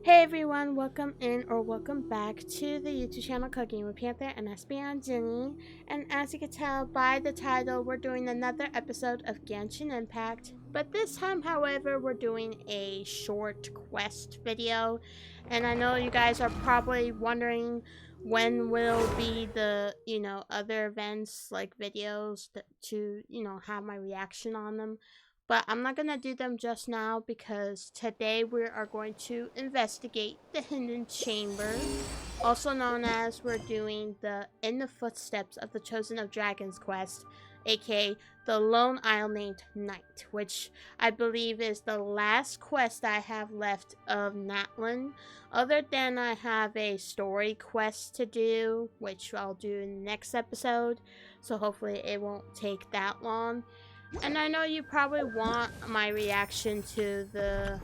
Hey everyone, welcome in or welcome back to the YouTube channel Cooking with Panther and SB Ginny. And as you can tell by the title, we're doing another episode of Genshin Impact. But this time, however, we're doing a short quest video. And I know you guys are probably wondering when will be the, other events like videos to have my reaction on them. But I'm not going to do them just now because today we are going to investigate the Hidden Chamber, also known as we're doing the In the Footsteps of the Chosen of Dragons quest, aka the Lone Isle named Night, which I believe is the last quest I have left of Natlan, other than I have a story quest to do, which I'll do in the next episode, so hopefully it won't take that long. And I know you probably want my reaction to the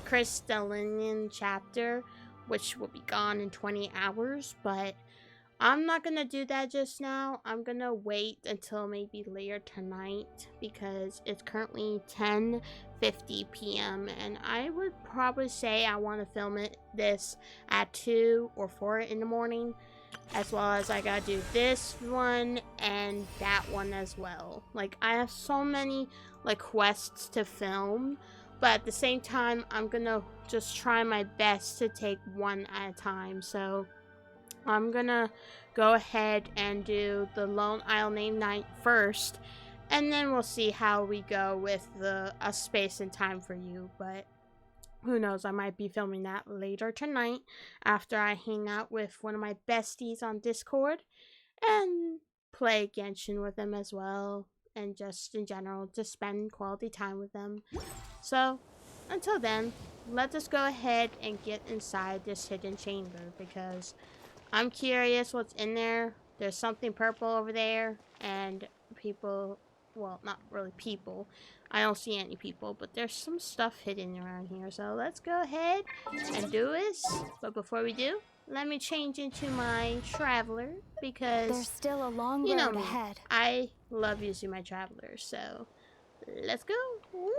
Crystalline chapter, which will be gone in 20 hours, but I'm not gonna do that just now. I'm gonna wait until maybe later tonight because it's currently 10:50 p.m. and I would probably say I want to film this at 2 or 4 in the morning, as well as I gotta do this one and that one as well. Like, I have so many quests to film, but at the same time I'm gonna just try my best to take one at a time. So I'm gonna go ahead and do the Lone Isle named Night first, and then we'll see how we go with the space and time for you. But who knows, I might be filming that later tonight after I hang out with one of my besties on Discord and play Genshin with them as well, and just in general just spend quality time with them. So until then, let us go ahead and get inside this hidden chamber because I'm curious what's in there. There's something purple over there, and people, well, not really people. I don't see any people, but there's some stuff hidden around here. So let's go ahead and do this. But before we do, let me change into my traveler because There's still a long you know road me. ahead. I love using my traveler. So let's go. Woo!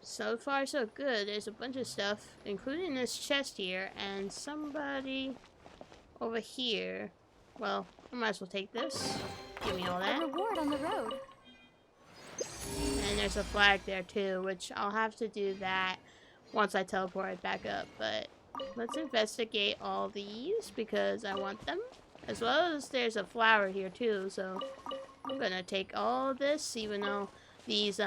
So far, so good. There's a bunch of stuff, including this chest here, and somebody over here. Well, I might as well take this. Give me all A that. reward on the road. And there's a flag there too, which I'll have to do that once I teleport it back up. But let's investigate all these because I want them. As well as there's a flower here too, so I'm gonna take all of this, even though these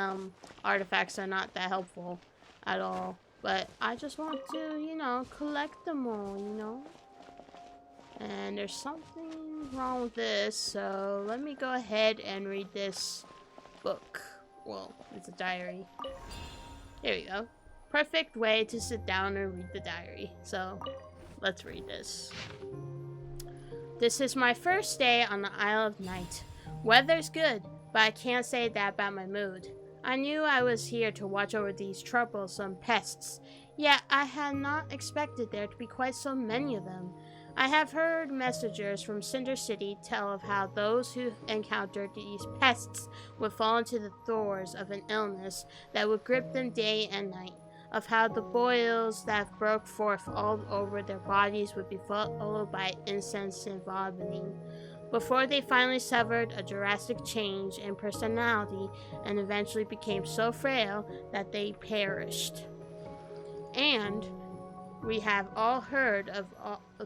artifacts are not that helpful at all. But I just want to, collect them all. And there's something wrong with this, so let me go ahead and read this book. Well, it's a diary. Here we go. Perfect way to sit down and read the diary. So let's read this. This is my first day on the Isle of Night. Weather's good, but I can't say that about my mood. I knew I was here to watch over these troublesome pests, yet I had not expected there to be quite so many of them. I have heard messengers from Cinder City tell of how those who encountered these pests would fall into the throes of an illness that would grip them day and night, of how the boils that broke forth all over their bodies would be followed by incense and vomiting, before they finally suffered a drastic change in personality and eventually became so frail that they perished. And we have all heard of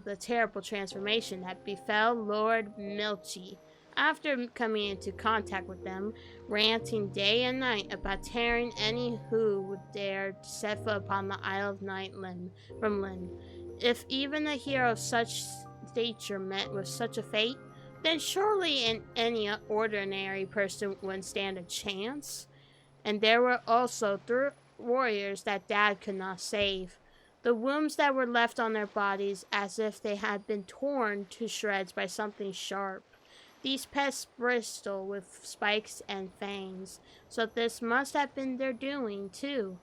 the terrible transformation that befell Lord Milchi after coming into contact with them, ranting day and night about tearing any who would dare to set foot upon the Isle of Night from limb. If even a hero of such stature met with such a fate, then surely any ordinary person wouldn't stand a chance. And there were also 3 warriors that Dad could not save. The wounds that were left on their bodies as if they had been torn to shreds by something sharp. These pests bristle with spikes and fangs, so this must have been their doing too.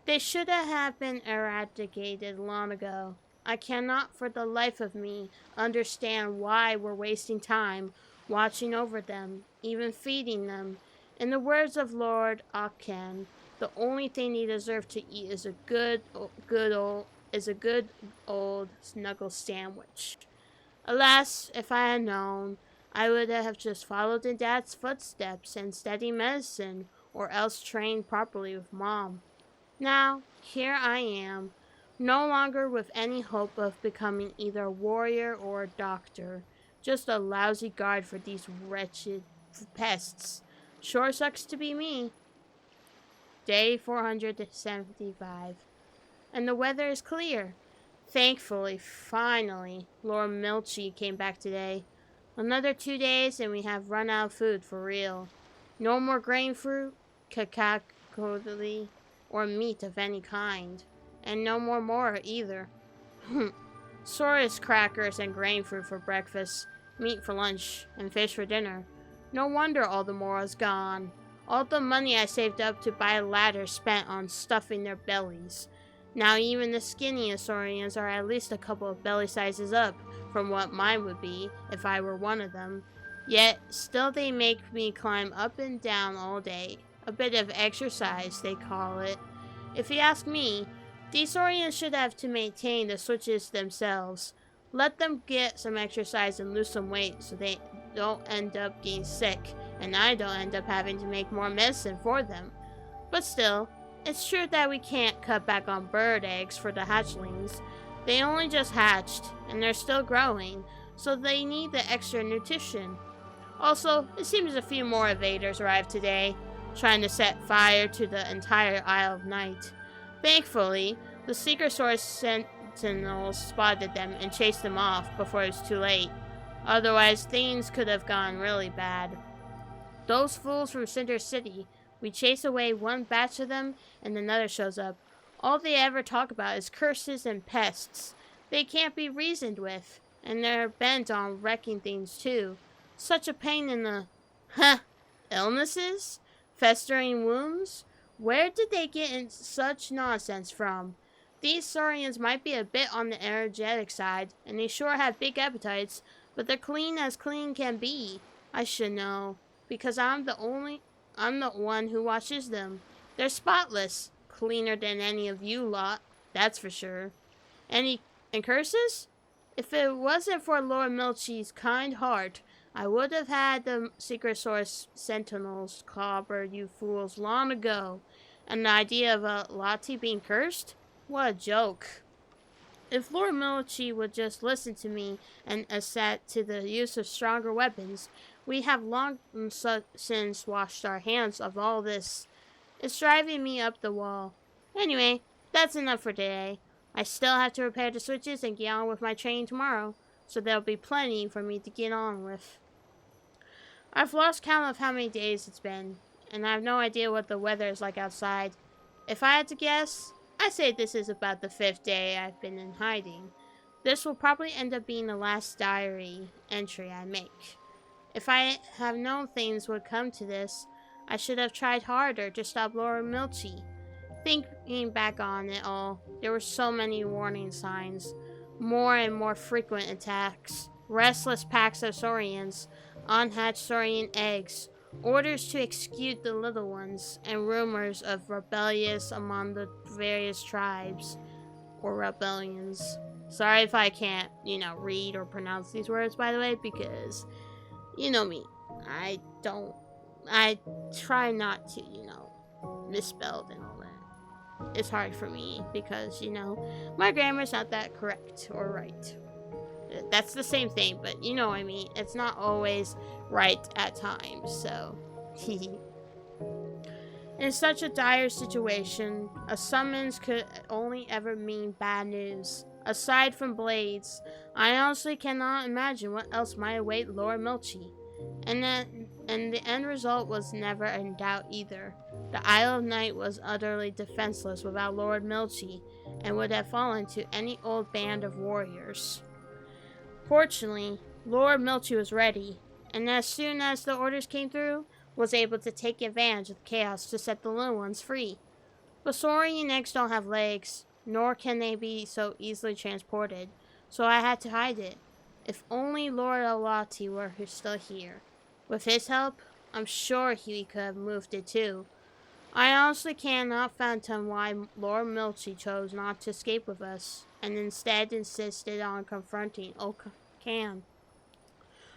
They should have been eradicated long ago. I cannot for the life of me understand why we're wasting time watching over them, even feeding them. In the words of Lord Akan, The only thing they deserve to eat is a good old snuggle sandwich. Alas, if I had known, I would have just followed in Dad's footsteps and studied medicine, or else trained properly with Mom. Now, here I am, no longer with any hope of becoming either a warrior or a doctor, just a lousy guard for these wretched pests. Sure sucks to be me. Day 475. And the weather is clear. Thankfully, finally, Lord Milchi came back today. Another 2 days and we have run out of food for real. No more grain fruit, cacao, or meat of any kind. And no more either. Saurus crackers and grain fruit for breakfast, meat for lunch, and fish for dinner. No wonder all the mora's gone. All the money I saved up to buy a ladder spent on stuffing their bellies. Now even the skinniest Saurians are at least a couple of belly sizes up from what mine would be if I were one of them. Yet, still they make me climb up and down all day. A bit of exercise, they call it. If you ask me, these Saurians should have to maintain the switches themselves. Let them get some exercise and lose some weight so they don't end up getting sick, and I don't end up having to make more medicine for them. But still, it's true that we can't cut back on bird eggs for the hatchlings. They only just hatched, and they're still growing, so they need the extra nutrition. Also, it seems a few more invaders arrived today, trying to set fire to the entire Isle of Night. Thankfully, the Secret Source sentinels spotted them and chased them off before it was too late. Otherwise, things could have gone really bad. Those fools from Cinder City, we chase away one batch of them and another shows up. All they ever talk about is curses and pests. They can't be reasoned with, and they're bent on wrecking things too. Such a pain in the... illnesses? Festering wounds? Where did they get in such nonsense from? These Saurians might be a bit on the energetic side, and they sure have big appetites, but they're clean as clean can be. I should know, because I'm the one who watches them. They're spotless, cleaner than any of you lot, that's for sure. And curses? If it wasn't for Lord Milchi's kind heart, I would have had the Secret Source sentinels clobber you fools long ago. And the idea of a Lati being cursed? What a joke. If Lord Milchi would just listen to me and assent to the use of stronger weapons, we have long since washed our hands of all this. It's driving me up the wall. Anyway, that's enough for today. I still have to repair the switches and get on with my training tomorrow, so there'll be plenty for me to get on with. I've lost count of how many days it's been, and I have no idea what the weather is like outside. If I had to guess, I'd say this is about the 5th day I've been in hiding. This will probably end up being the last diary entry I make. If I have known things would come to this, I should have tried harder to stop Lord Milchi. Thinking back on it all, there were so many warning signs. More and more frequent attacks, restless packs of Saurians, unhatched Saurian eggs, orders to execute the little ones, and rumors of rebellions among the various tribes, or rebellions. Sorry if I can't, read or pronounce these words, by the way, because, you know me, I try not to, misspelled and all that. It's hard for me because, my grammar's not that correct or right. That's the same thing, but you know what I mean. It's not always right at times, so. In such a dire situation, a summons could only ever mean bad news. Aside from blades, I honestly cannot imagine what else might await Lord Milchi. And the end result was never in doubt either. The Isle of Night was utterly defenseless without Lord Milchi, and would have fallen to any old band of warriors. Fortunately, Lord Milchi was ready, and as soon as the orders came through, was able to take advantage of the chaos to set the little ones free. But Saurian eggs don't have legs, nor can they be so easily transported, so I had to hide it. If only Lord Alati were still here. With his help, I'm sure he could have moved it too. I honestly cannot fathom why Lord Milchi chose not to escape with us, and instead insisted on confronting Okan.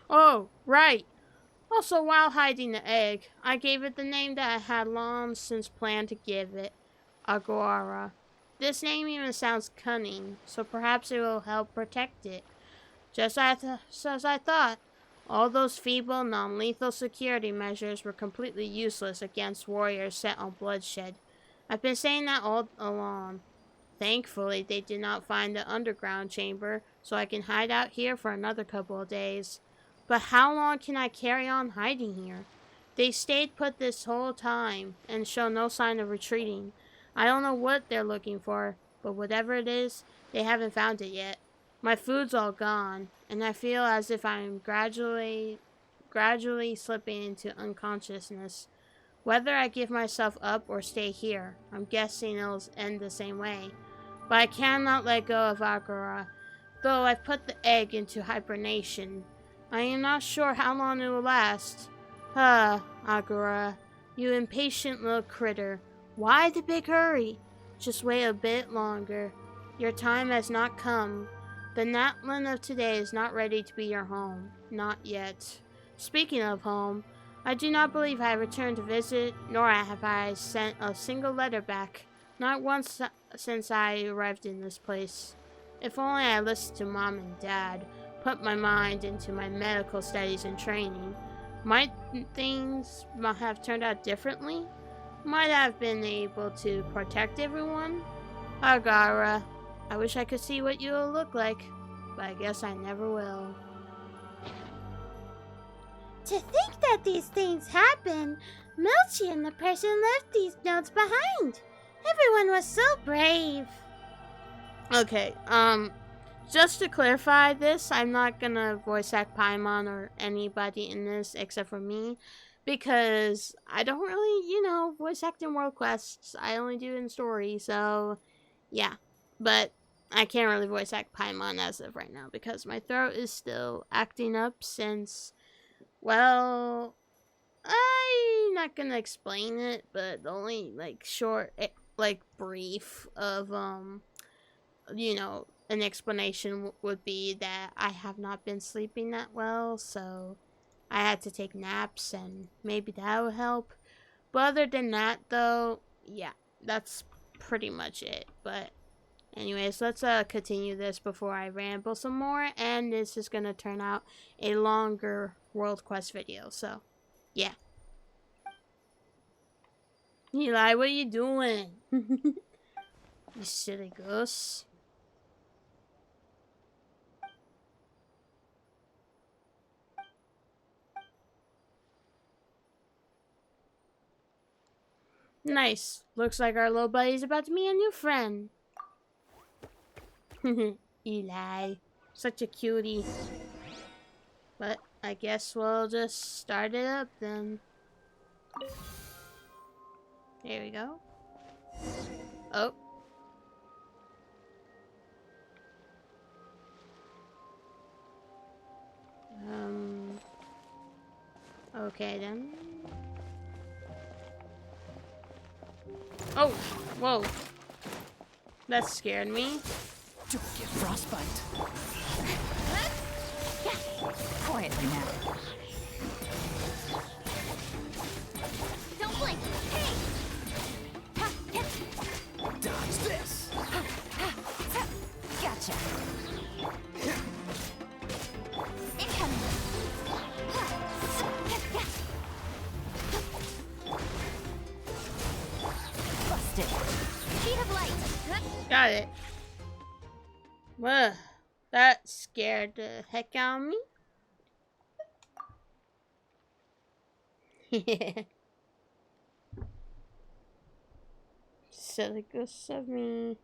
Oh, right. Also, while hiding the egg, I gave it the name that I had long since planned to give it, Agora. This name even sounds cunning, so perhaps it will help protect it. Just as I thought, all those feeble, non-lethal security measures were completely useless against warriors set on bloodshed. I've been saying that all along. Thankfully, they did not find the underground chamber, so I can hide out here for another couple of days. But how long can I carry on hiding here? They stayed put this whole time and show no sign of retreating. I don't know what they're looking for, but whatever it is, they haven't found it yet. My food's all gone, and I feel as if I'm gradually slipping into unconsciousness. Whether I give myself up or stay here, I'm guessing it'll end the same way. But I cannot let go of Agora, though I've put the egg into hibernation. I am not sure how long it will last. Ah, Agora, you impatient little critter. Why the big hurry? Just wait a bit longer. Your time has not come. The Natlan of today is not ready to be your home. Not yet. Speaking of home, I do not believe I have returned to visit, nor have I sent a single letter back. Not once since I arrived in this place. If only I listened to Mom and Dad, put my mind into my medical studies and training, might things have turned out differently? Might I have been able to protect everyone? Agara, I wish I could see what you'll look like, but I guess I never will. To think that these things happen! Milchi and the person left these notes behind. Everyone was so brave. Okay, just to clarify this, I'm not gonna voice act Paimon or anybody in this except for me, because I don't really, voice act in World Quests. I only do in story, so yeah. But I can't really voice act Paimon as of right now because my throat is still acting up since, well, I'm not gonna explain it, but the only short, brief of an explanation would be that I have not been sleeping that well, so I had to take naps, and maybe that will help. But other than that, though, yeah, that's pretty much it. But anyways, let's continue this before I ramble some more, and this is gonna turn out a longer World Quest video. So, yeah. Eli, what are you doing? You silly goose. Nice. Looks like our little buddy's about to meet a new friend. Eli. Such a cutie. But I guess we'll just start it up then. There we go. Oh. Okay then. Oh, whoa. That scared me. Don't get frostbite. Quietly now. Don't blink. Hey! Dodge this. Gotcha. Incoming. Busted. Speed of light. Got it. Well, that scared the heck out of me. Silly goose of me.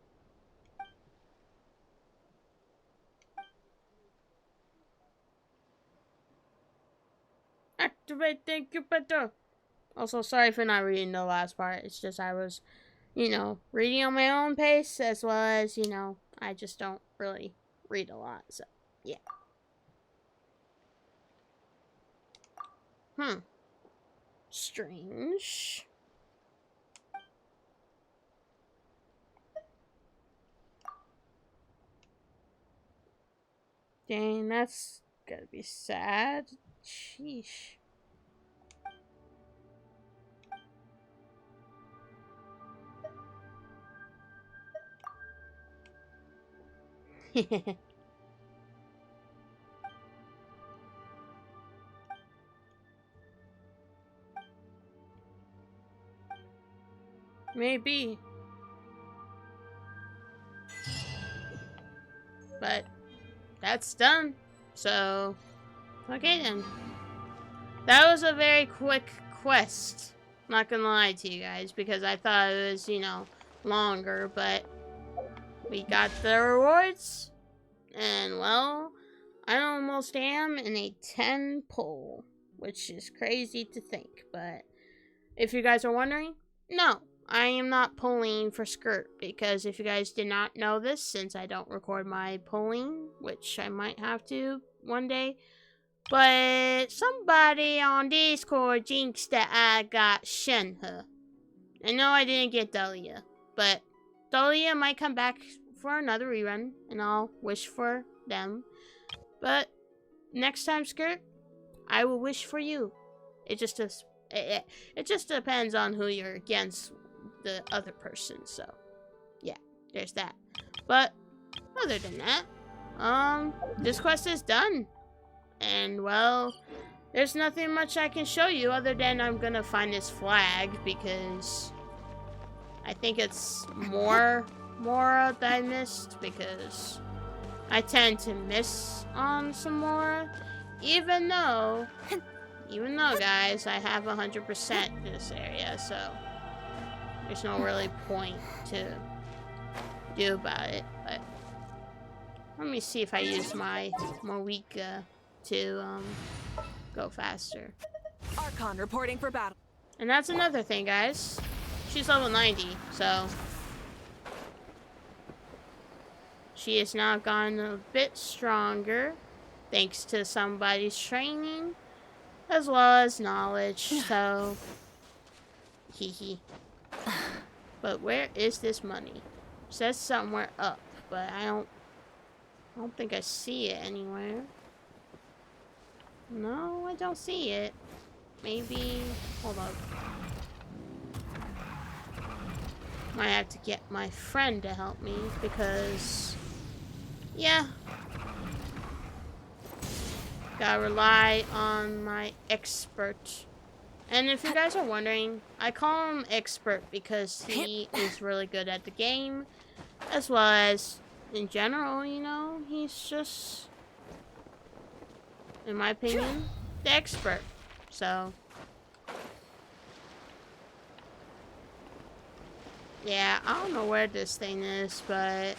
Activate the incubator. Also, sorry for not reading the last part. It's just I was, reading on my own pace, as well as, I just don't really read a lot. So, yeah. Strange. Dang, that's gotta be sad. Sheesh. Maybe. But that's done. So, okay then. That was a very quick quest. Not gonna lie to you guys, because I thought it was, you know, longer, but we got the rewards. And, well, I almost am in a 10 pull, which is crazy to think, but if you guys are wondering, no, I am not pulling for skirt, because if you guys did not know this, since I don't record my pulling, which I might have to one day, but somebody on Discord jinxed that I got Shenhe. I know I didn't get Dahlia, but Dahlia might come back for another rerun, and I'll wish for them. But next time, Skirt, I will wish for you. It just does. It just depends on who you're against the other person. So, yeah, there's that. But other than that, this quest is done. And, well, there's nothing much I can show you other than I'm gonna find this flag, because I think it's more Mora that I missed, because I tend to miss on some Mora, even though, guys, I have 100% this area, so there's no really point to do about it. But let me see if I use my Moika to go faster. Archon reporting for battle. And that's another thing, guys. She's level 90, so she has now gotten a bit stronger thanks to somebody's training as well as knowledge. So hee. But where is this money? It says somewhere up, but I don't think I see it anywhere. No, I don't see it. Maybe, hold up. Might have to get my friend to help me, because, yeah, gotta rely on my expert. And if you guys are wondering, I call him expert because he is really good at the game, as well as in general, you know, he's just, in my opinion, the expert. So, yeah, I don't know where this thing is, but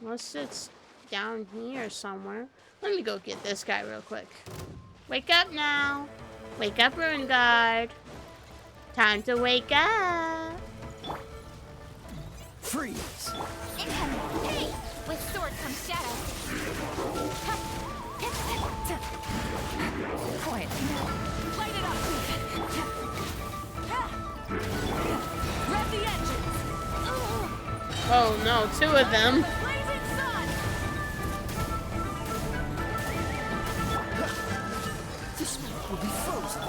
unless it's down here somewhere. Let me go get this guy real quick. Wake up now. Wake up, Ruin Guard. Time to wake up. Freeze! Incoming! Hey! With sword comes shadow. Quietly now. Light it up! Rev the engines! Oh no, two of them. Blazing sun! This map will be frozen.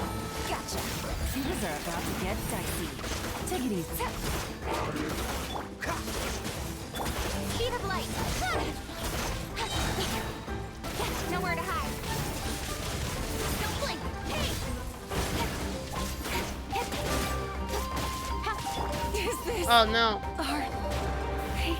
Gotcha! Things are about to get dicey. Take it easy. Speed of light! Nowhere to hide! Don't blink! Hey! Is this Oh no. our fate?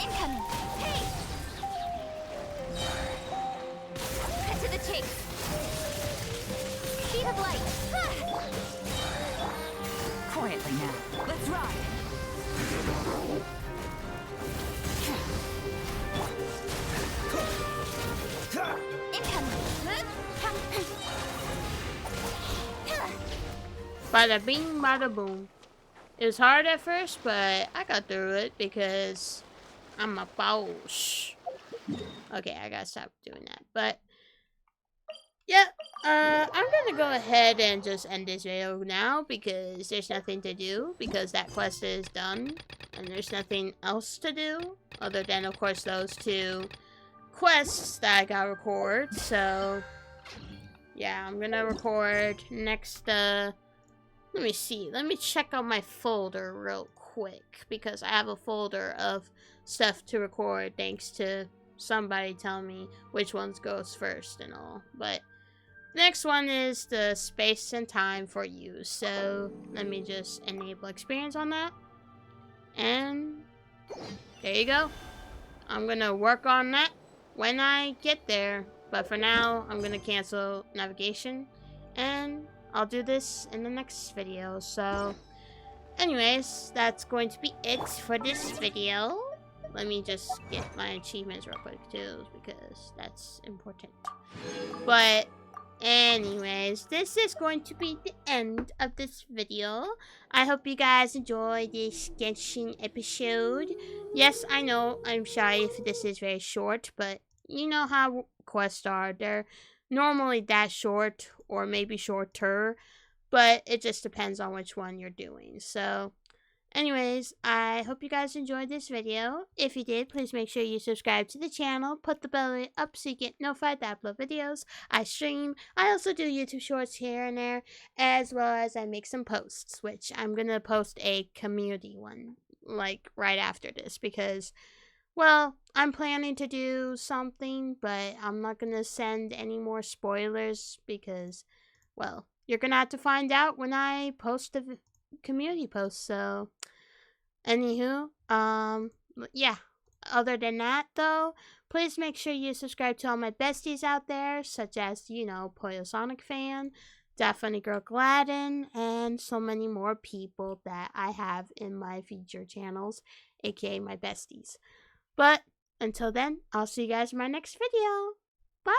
Incoming! Hey! Cut to the chase! Speed of light! Quietly now. Let's ride! Bada bing, bada boom. It was hard at first, but I got through it because I'm a boss. Okay, I gotta stop doing that. But yeah, I'm gonna go ahead and just end this video now because there's nothing to do because that quest is done and there's nothing else to do other than, of course, those 2 quests that I gotta record. So yeah, I'm gonna record next. Let me see. Let me check out my folder real quick because I have a folder of stuff to record thanks to somebody telling me which ones goes first and all. But next one is the space and time for use. So let me just enable experience on that. And there you go. I'm gonna work on that when I get there. But for now, I'm gonna cancel navigation. And I'll do this in the next video. So anyways, that's going to be it for this video. Let me just get my achievements real quick too because that's important. But anyways, this is going to be the end of this video. I hope you guys enjoyed this Genshin episode. Yes, I know I'm shy if this is very short, but you know how quests are. They're normally that short or maybe shorter, but it just depends on which one you're doing. So anyways, I hope you guys enjoyed this video. If you did, please make sure you subscribe to the channel. Put the bell up so you get notified that I upload videos. I stream. I also do YouTube shorts here and there, as well as I make some posts, which I'm going to post a community one, like, right after this, because, well, I'm planning to do something, but I'm not going to send any more spoilers because, well, you're going to have to find out when I post the community post. So anywho, yeah, other than that though, please make sure you subscribe to all my besties out there, such as, you know, Puyo&SonicFAN, Definitely Girl Gladden, and so many more people that I have in my feature channels, aka my besties. But until then, I'll see you guys in my next video. Bye!